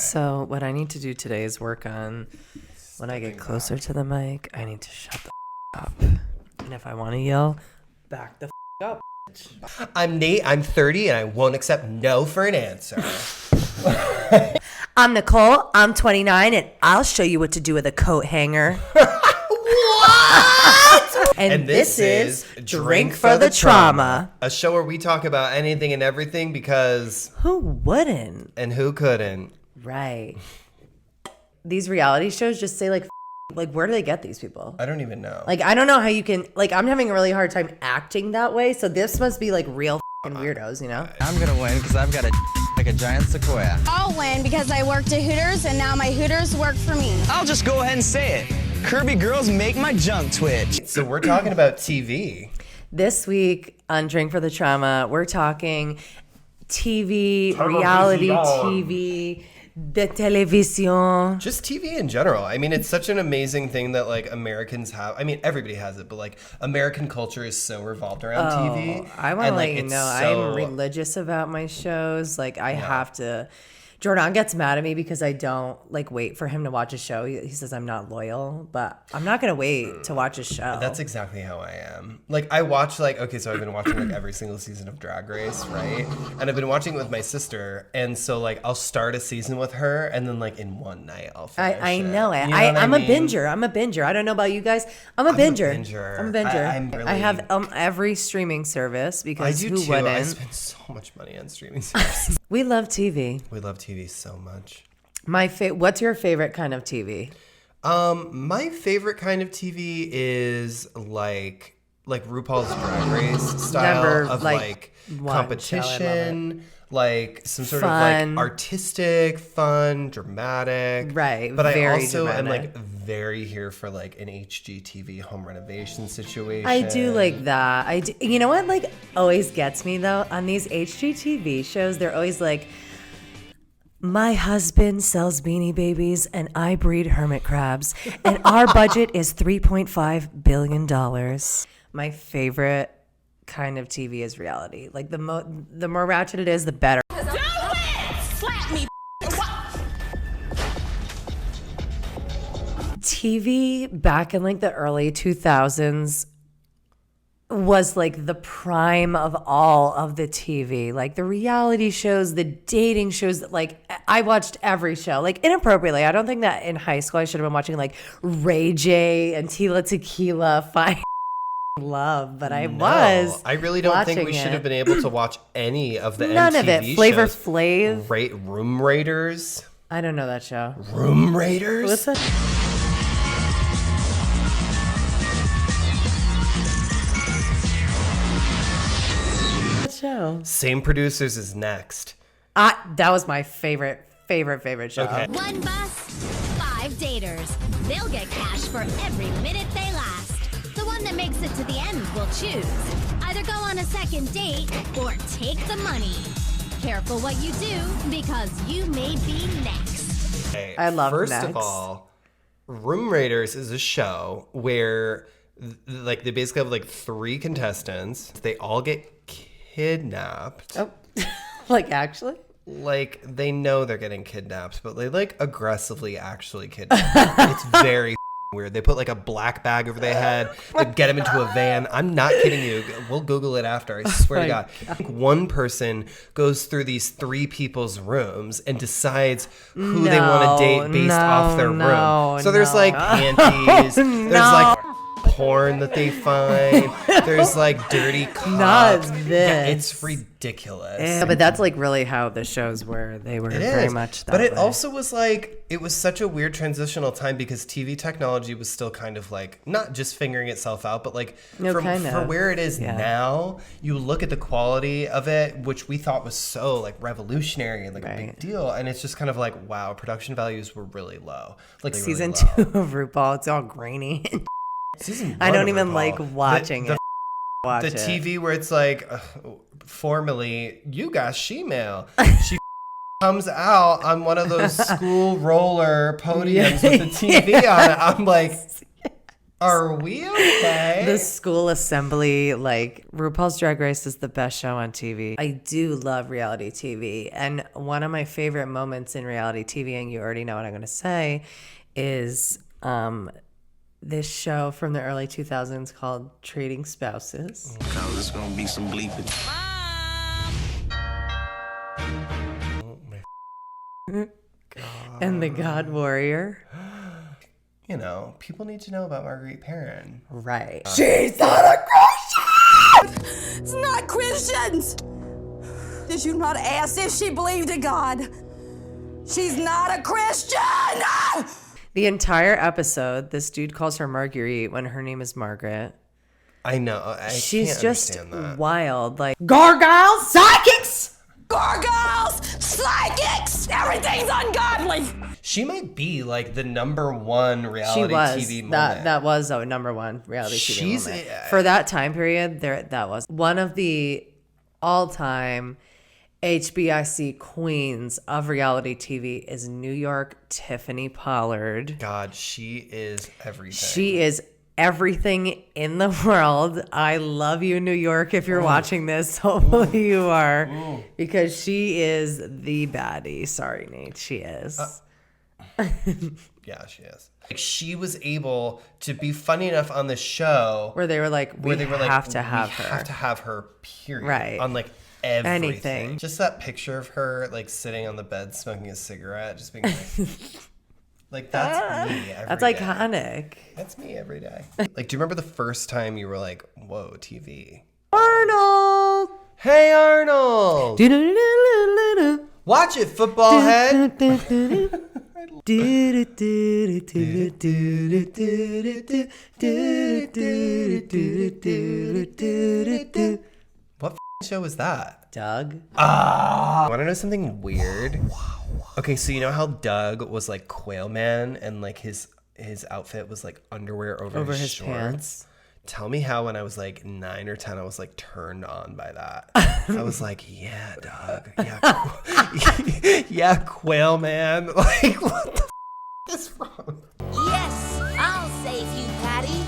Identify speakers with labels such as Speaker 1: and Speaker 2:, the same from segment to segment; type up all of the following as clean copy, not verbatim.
Speaker 1: So what I need to do today is work on when I get closer to the mic, I need to shut the up. And if I want to yell, back the up.
Speaker 2: I'm Nate, I'm 30, and I won't accept no for an answer.
Speaker 1: I'm Nicole, I'm 29, and I'll show you what to do with a coat hanger.
Speaker 2: What?
Speaker 1: And this is Drink for the Trauma.
Speaker 2: A show where we talk about anything and everything because...
Speaker 1: Who wouldn't?
Speaker 2: And who couldn't?
Speaker 1: Right. These reality shows just say like where do they get these people?
Speaker 2: I don't even know.
Speaker 1: Like, I don't know how you can, like, I'm having a really hard time acting that way. So this must be like real weirdos, you know?
Speaker 3: I'm gonna win because I've got like a giant sequoia.
Speaker 4: I'll win because I worked at Hooters and now my Hooters work for me.
Speaker 3: I'll just go ahead and say it. Kirby girls make my junk twitch.
Speaker 2: So we're talking about TV.
Speaker 1: This week on Drink for the Trauma, we're talking TV, reality TV, the television.
Speaker 2: Just TV in general. I mean, it's such an amazing thing that like Americans have. I mean, everybody has it, but like American culture is so revolved around TV.
Speaker 1: I want to let
Speaker 2: like,
Speaker 1: you
Speaker 2: it's
Speaker 1: know,
Speaker 2: so...
Speaker 1: I'm religious about my shows. Like, I have to. Jordan gets mad at me because I don't like wait for him to watch a show. He says I'm not loyal, but I'm not gonna wait to watch a show.
Speaker 2: That's exactly how I am. Like I watch so I've been watching like every single season of Drag Race, right? And I've been watching it with my sister, and so like I'll start a season with her, and then like in one night I'll finish
Speaker 1: I know it.
Speaker 2: You know
Speaker 1: I'm
Speaker 2: what
Speaker 1: a binger. I'm a binger. I don't know about you guys. I'm a binger. I'm a binger. I have every streaming service because
Speaker 2: I do
Speaker 1: who
Speaker 2: too.
Speaker 1: wouldn't?
Speaker 2: I spend so much money on streaming services.
Speaker 1: We love TV.
Speaker 2: We love TV so much.
Speaker 1: What's your favorite kind of TV?
Speaker 2: My favorite kind of TV is like RuPaul's Drag Race style of like competition, like some sort of like artistic, fun, dramatic.
Speaker 1: Right.
Speaker 2: But
Speaker 1: very
Speaker 2: I also am
Speaker 1: dramatic.
Speaker 2: like very here for like an HGTV home renovation situation.
Speaker 1: I do like that. I do. You know what like always gets me though? On these HGTV shows, they're always like, my husband sells Beanie Babies and I breed hermit crabs and our budget is $3.5 billion. My favorite kind of TV is reality. Like the more ratchet it is, the better.
Speaker 4: Do it! Slap me.
Speaker 1: TV back in like the early 2000s was like the prime of all of the TV, like the reality shows, the dating shows. That like I watched every show, like inappropriately. I don't think that in high school I should have been watching like Ray J and Tila Tequila, Fine Love, but I was.
Speaker 2: I really don't think we should have been able to watch any of the MTV
Speaker 1: of it. Flavor
Speaker 2: shows.
Speaker 1: Flav.
Speaker 2: Room Raiders.
Speaker 1: I don't know that show.
Speaker 2: Room Raiders.
Speaker 1: What's that? Show.
Speaker 2: Same producers as Next.
Speaker 1: That was my favorite show.
Speaker 2: Okay.
Speaker 5: One bus, 5 daters. They'll get cash for every minute they last. The one that makes it to the end will choose. Either go on a second date or take the money. Careful what you do because you may be next.
Speaker 2: Okay,
Speaker 1: I love
Speaker 2: First
Speaker 1: Next.
Speaker 2: of all, Room Raiders is a show where like they basically have like 3 contestants. They all get kidnapped.
Speaker 1: Oh, like actually?
Speaker 2: Like they know they're getting kidnapped, but they like aggressively actually kidnap them. It's very weird. They put like a black bag over their head. They get them into a van. I'm not kidding you. We'll Google it after. I swear to God. Like, one person goes through these 3 people's rooms and decides who they want to date based off their room. So there's like panties. There's like porn that they find. There's like dirty cops.
Speaker 1: Not this.
Speaker 2: Yeah, it's ridiculous.
Speaker 1: Yeah, but that's like really how the shows were. They were very much that
Speaker 2: But it
Speaker 1: way.
Speaker 2: also was like, it was such a weird transitional time because TV technology was still kind of like, not just figuring itself out, but like for where it is now, you look at the quality of it, which we thought was so like revolutionary and like a big deal. And it's just kind of like, wow, production values were really low. Like
Speaker 1: season
Speaker 2: really
Speaker 1: 2 of RuPaul, it's all grainy.
Speaker 2: Season 1
Speaker 1: I don't
Speaker 2: of
Speaker 1: even
Speaker 2: RuPaul.
Speaker 1: like watching it.
Speaker 2: The TV where it's like, formerly, you got she-mail. She comes out on one of those school roller podiums with the TV on it. I'm like, Are we okay?
Speaker 1: The school assembly, like RuPaul's Drag Race is the best show on TV. I do love reality TV. And one of my favorite moments in reality TV, and you already know what I'm going to say, is this show from the early 2000s called Trading Spouses.
Speaker 3: Cause it's gonna be some bleeping.
Speaker 1: And The God Warrior.
Speaker 2: You know, people need to know about Marguerite Perrin.
Speaker 1: Right.
Speaker 6: She's not a Christian! It's not Christians! Did you not ask if she believed in God? She's not a Christian!
Speaker 1: The entire episode, this dude calls her Marguerite when her name is Margaret.
Speaker 2: I know.
Speaker 1: She's
Speaker 2: can't
Speaker 1: just
Speaker 2: understand that.
Speaker 1: wild. Like, gargoyles, psychics!
Speaker 6: Gargoyles! Psychics! Everything's ungodly!
Speaker 2: She might be like the #1 reality
Speaker 1: She was.
Speaker 2: TV moment.
Speaker 1: That was a #1 reality TV
Speaker 2: She's-
Speaker 1: moment. For that time period, that was one of the all-time HBIC queens of reality TV is New York Tiffany Pollard.
Speaker 2: God, she is everything.
Speaker 1: She is everything in the world. I love you, New York. If you're watching this, hopefully you are, because she is the baddie. Sorry, Nate. She is.
Speaker 2: Yeah, she is. Like, she was able to be funny enough on the show
Speaker 1: Where they were like, we have to
Speaker 2: we
Speaker 1: have her.
Speaker 2: have to have her, period.
Speaker 1: Right.
Speaker 2: On like everything.
Speaker 1: Anything.
Speaker 2: Just that picture of her like sitting on the bed smoking a cigarette, just being like that's me every
Speaker 1: That's
Speaker 2: day.
Speaker 1: iconic.
Speaker 2: That's me every day. Like, do you remember the first time you were like, whoa, TV?
Speaker 1: Arnold!
Speaker 2: Hey, Arnold! Watch it, football head! What show was that?
Speaker 1: Doug?
Speaker 2: Want to know something weird? Okay, so you know how Doug was like Quail Man and like his outfit was like underwear over his shorts?
Speaker 1: Pants.
Speaker 2: Tell me how when I was like 9 or 10, I was like turned on by that. I was like, yeah, Doug. Yeah, yeah, Quail Man. Like, what the is wrong?
Speaker 7: Yes, I'll save you, Patty.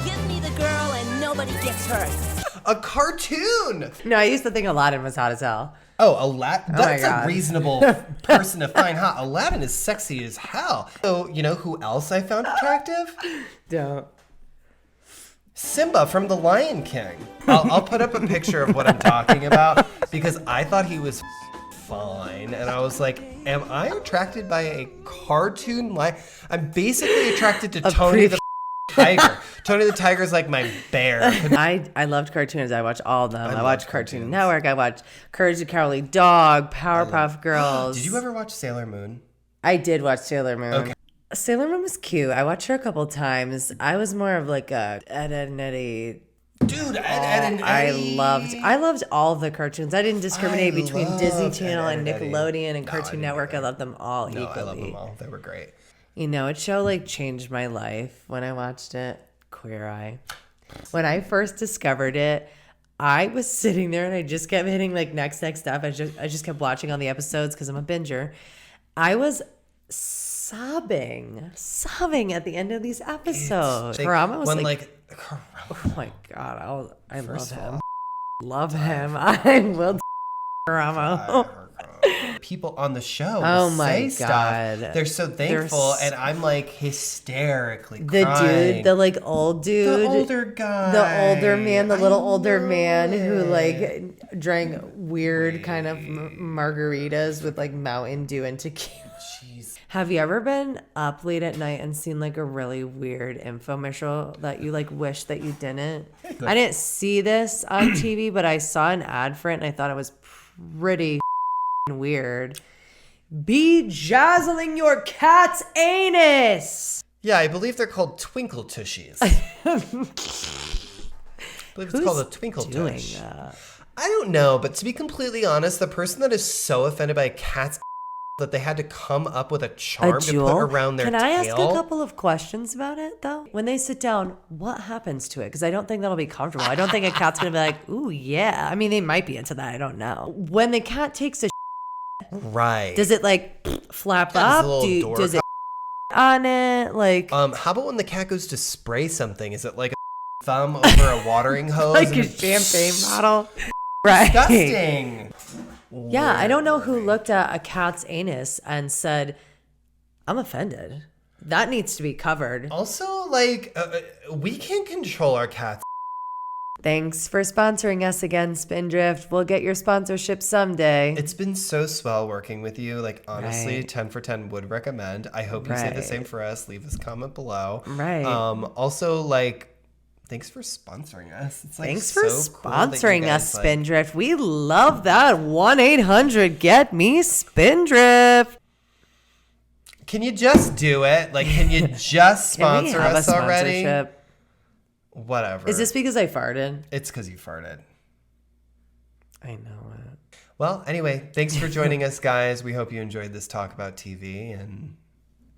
Speaker 7: Give me the girl and nobody gets hurt.
Speaker 2: A cartoon.
Speaker 1: No, I used to think Aladdin was hot as hell.
Speaker 2: Oh, Aladdin.
Speaker 1: my
Speaker 2: That's a
Speaker 1: God.
Speaker 2: reasonable person to find hot. Aladdin is sexy as hell. So, you know who else I found attractive?
Speaker 1: Don't.
Speaker 2: Simba from The Lion King. I'll put up a picture of what I'm talking about because I thought he was fine. And I was like, am I attracted by a cartoon lion? I'm basically attracted to Tony the Tiger. Tony the Tiger is like my bear.
Speaker 1: I loved cartoons. I watched all of them. I
Speaker 2: love
Speaker 1: watched Cartoon
Speaker 2: cartoons.
Speaker 1: Network. I watched Courage the Cowardly Dog, Powerpuff Girls.
Speaker 2: Did you ever watch Sailor Moon?
Speaker 1: I did watch Sailor Moon.
Speaker 2: Okay.
Speaker 1: Sailor Moon was cute. I watched her a couple times. I was more of like a Ed, Ed and Eddie.
Speaker 2: Dude, Ed and Eddie.
Speaker 1: I loved all of the cartoons. I didn't discriminate
Speaker 2: I
Speaker 1: between
Speaker 2: loved
Speaker 1: Disney
Speaker 2: Ed,
Speaker 1: Channel
Speaker 2: Ed
Speaker 1: and
Speaker 2: and Eddie.
Speaker 1: Nickelodeon and
Speaker 2: No, I
Speaker 1: Cartoon
Speaker 2: didn't
Speaker 1: Network. I
Speaker 2: either.
Speaker 1: loved them all
Speaker 2: No,
Speaker 1: equally.
Speaker 2: I love them all. They were great.
Speaker 1: You know, it show like changed my life when I watched it. Queer Eye. When I first discovered it, I was sitting there and I just kept hitting like next stuff. I just kept watching all the episodes because I'm a binger. I was sobbing at the end of these episodes. Karama was oh my god, I love him. Love him. I will Karama.
Speaker 2: People on the show
Speaker 1: Oh
Speaker 2: will
Speaker 1: my
Speaker 2: say
Speaker 1: God.
Speaker 2: stuff. They're so thankful, and I'm like hysterically
Speaker 1: The
Speaker 2: crying.
Speaker 1: dude, the like old dude.
Speaker 2: The older guy.
Speaker 1: The older man, the
Speaker 2: I
Speaker 1: little older
Speaker 2: know
Speaker 1: man who
Speaker 2: it.
Speaker 1: like drank weird kind of margaritas with like Mountain Dew and tequila.
Speaker 2: Jeez.
Speaker 1: Have you ever been up late at night and seen like a really weird infomercial that you like wish that you didn't? I didn't see this on TV, but I saw an ad for it and I thought it was pretty weird. Bejazzling your cat's anus.
Speaker 2: Yeah, I believe they're called Twinkle Tushies. I believe it's called a Twinkle
Speaker 1: Doing
Speaker 2: Tush.
Speaker 1: that?
Speaker 2: I don't know, but to be completely honest, the person that is so offended by a cat's that they had to come up with a charm to put around their
Speaker 1: Can
Speaker 2: tail.
Speaker 1: I ask a couple of questions about it though? When they sit down, what happens to it? Because I don't think that'll be comfortable. I don't think a cat's gonna be like, ooh yeah. I mean, they might be into that. I don't know. When the cat takes a
Speaker 2: Right.
Speaker 1: does it like flap
Speaker 2: Yeah,
Speaker 1: up?
Speaker 2: does a little door
Speaker 1: Does it? on it. Like,
Speaker 2: How about when the cat goes to spray something? Is it like a thumb over a watering hose?
Speaker 1: like
Speaker 2: and
Speaker 1: a
Speaker 2: it-
Speaker 1: champagne bottle. Right.
Speaker 2: Disgusting.
Speaker 1: Yeah, I don't know who looked at a cat's anus and said, I'm offended. That needs to be covered.
Speaker 2: Also, like, we can't control our cats.
Speaker 1: Thanks for sponsoring us again, Spindrift. We'll get your sponsorship someday.
Speaker 2: It's been so swell working with you. Like, honestly,
Speaker 1: Right.
Speaker 2: 10 for 10 would recommend. I hope you say the
Speaker 1: Right.
Speaker 2: same for us. Leave us a comment below.
Speaker 1: Right.
Speaker 2: Also, like, thanks for sponsoring us. It's like
Speaker 1: Thanks for
Speaker 2: so cool that you
Speaker 1: sponsoring
Speaker 2: guys,
Speaker 1: us,
Speaker 2: like-
Speaker 1: Spindrift. We love that. 1-800-GET-ME-SPINDRIFT.
Speaker 2: Can you just do it? Like, can you just
Speaker 1: Can we
Speaker 2: sponsor
Speaker 1: have a
Speaker 2: us already?
Speaker 1: sponsorship?
Speaker 2: Whatever.
Speaker 1: Is this because I farted?
Speaker 2: It's because you farted.
Speaker 1: I know it.
Speaker 2: Well, anyway, thanks for joining us, guys. We hope you enjoyed this talk about TV. And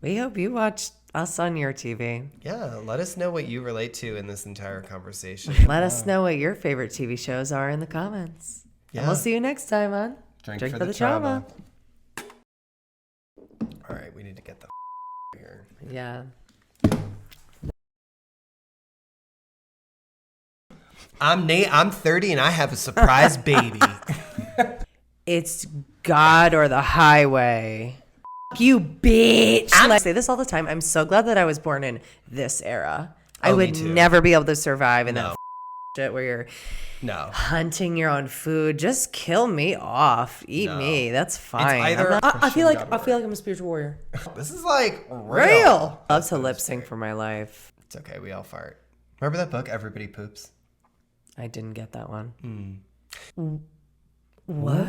Speaker 1: We hope you watched us on your TV.
Speaker 2: yeah, let us know what you relate to in this entire conversation.
Speaker 1: Let us know what your favorite TV shows are in the comments. And
Speaker 2: Yeah.
Speaker 1: we'll see you next time on
Speaker 2: Drink for the trauma. All right, we need to get the here.
Speaker 1: Yeah.
Speaker 2: I'm Nate. I'm 30 and I have a surprise baby.
Speaker 1: It's God or the highway. F- you bitch. I say this all the time. I'm so glad that I was born in this era. I
Speaker 2: Oh, me
Speaker 1: would
Speaker 2: too.
Speaker 1: never be able to survive in
Speaker 2: No.
Speaker 1: that shit where you're
Speaker 2: No.
Speaker 1: hunting your own food. Just kill me off. Eat
Speaker 2: No.
Speaker 1: me. That's fine.
Speaker 2: either
Speaker 1: I'm not- I feel
Speaker 2: Christian
Speaker 1: like I'm a spiritual warrior.
Speaker 2: This is like
Speaker 1: Real. Love to lip sync for my life.
Speaker 2: It's okay. We all fart. Remember that book, Everybody Poops?
Speaker 1: I didn't get that one. What?